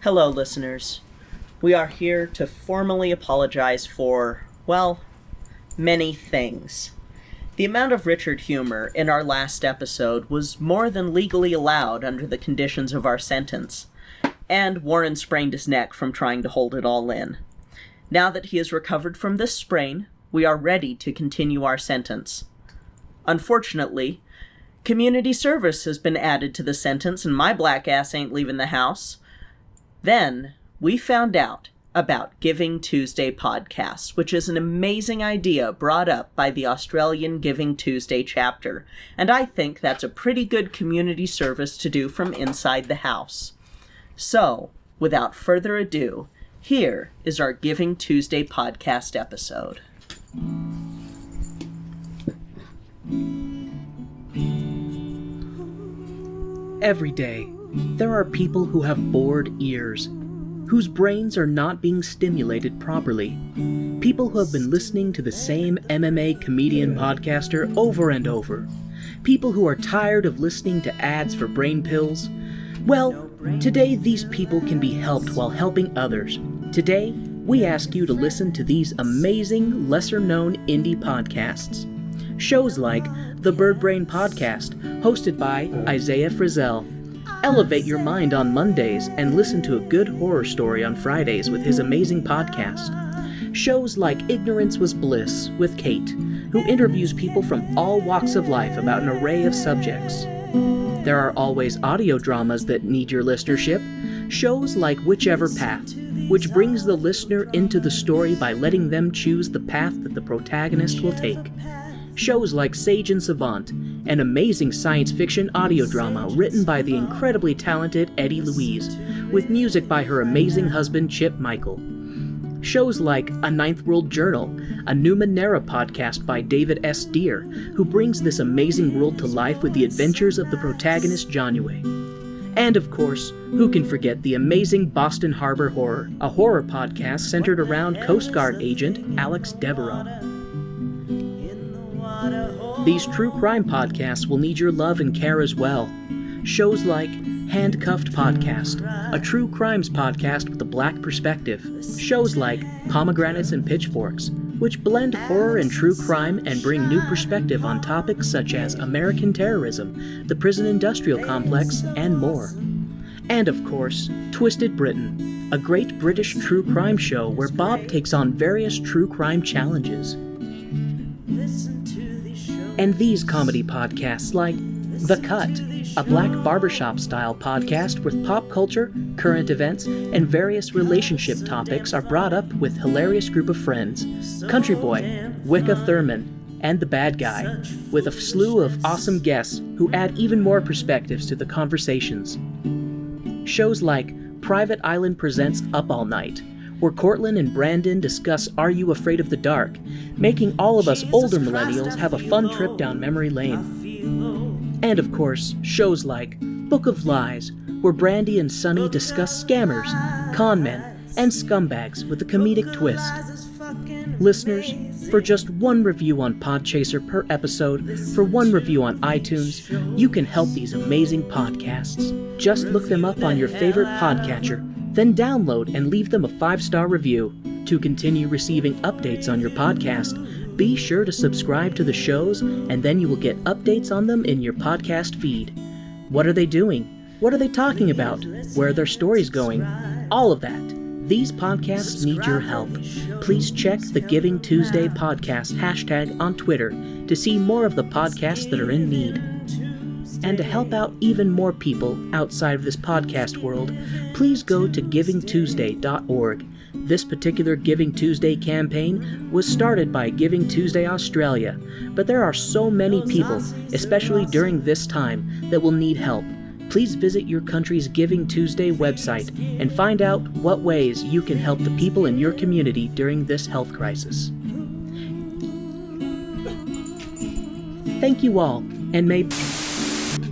Hello, listeners. We are here to formally apologize for, well, many things. The amount of Richard humor in our last episode was more than legally allowed under the conditions of our sentence, and Warren sprained his neck from trying to hold it all in. Now that he has recovered from this sprain, we are ready to continue our sentence. Unfortunately, community service has been added to the sentence and my black ass ain't leaving the house. Then, we found out about Giving Tuesday Podcast, which is an amazing idea brought up by the Australian Giving Tuesday chapter, and I think that's a pretty good community service to do from inside the house. So, without further ado, here is our Giving Tuesday Podcast episode. Every day, there are people who have bored ears, whose brains are not being stimulated properly. People who have been listening to the same MMA comedian podcaster over and over. People who are tired of listening to ads for brain pills. Well, today these people can be helped while helping others. Today, we ask you to listen to these amazing, lesser-known indie podcasts. Shows like the Birdbrain Podcast, hosted by Isaiah Frizzell. Elevate your mind on Mondays and listen to a good horror story on Fridays with his amazing podcast. Shows like Ignorance Was Bliss with Kate, who interviews people from all walks of life about an array of subjects. There are always audio dramas that need your listenership. Shows like Witchever Path, which brings the listener into the story by letting them choose the path that the protagonist will take. Shows like Sage and Savant, an amazing science fiction audio drama written by the incredibly talented Eddie Louise, with music by her amazing husband Chip Michael. Shows like A Ninth World Journal, a Numenera podcast by David S. Deere, who brings this amazing world to life with the adventures of the protagonist January. And of course, who can forget the amazing Boston Harbor Horror, a horror podcast centered around Coast Guard agent Alex Devereaux. These true crime podcasts will need your love and care as well. Shows like Handcuffed Podcast, a true crimes podcast with a black perspective. Shows like Pomegranates and Pitchforks, which blend horror and true crime and bring new perspective on topics such as American terrorism, the prison industrial complex, and more. And of course, Twisted Britain, a great British true crime show where Bob takes on various true crime challenges. And these comedy podcasts like The Cut, a black barbershop-style podcast where pop culture, current events, and various relationship topics are brought up with hilarious group of friends, Country Boy, Wicca Thurman, and The Bad Guy, with a slew of awesome guests who add even more perspectives to the conversations. Shows like Private Island Presents Up All Night, where Cortland and Brandon discuss Are You Afraid of the Dark, making all of us older millennials have a fun trip down memory lane. And of course, shows like Book of Lies, where Brandy and Sunny discuss scammers, con men, and scumbags with a comedic twist. Listeners, for just one review on Podchaser per episode, for one review on iTunes, you can help these amazing podcasts. Just look them up on your favorite podcatcher, then download and leave them a 5-star review. To continue receiving updates on your podcast, be sure to subscribe to the shows, and then you will get updates on them in your podcast feed. What are they doing? What are they talking about? Where are their stories going? All of that. These podcasts need your help. Please check the Giving Tuesday Podcast hashtag on Twitter to see more of the podcasts that are in need. And to help out even more people outside of this podcast world, please go to givingtuesday.org. This particular Giving Tuesday campaign was started by Giving Tuesday Australia, but there are so many people, especially during this time, that will need help. Please visit your country's Giving Tuesday website and find out what ways you can help the people in your community during this health crisis. Thank you all, and may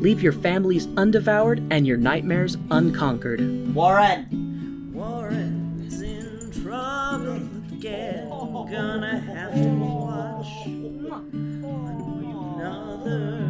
leave your families undevoured and your nightmares unconquered. Warren's in trouble again. Gonna have to watch another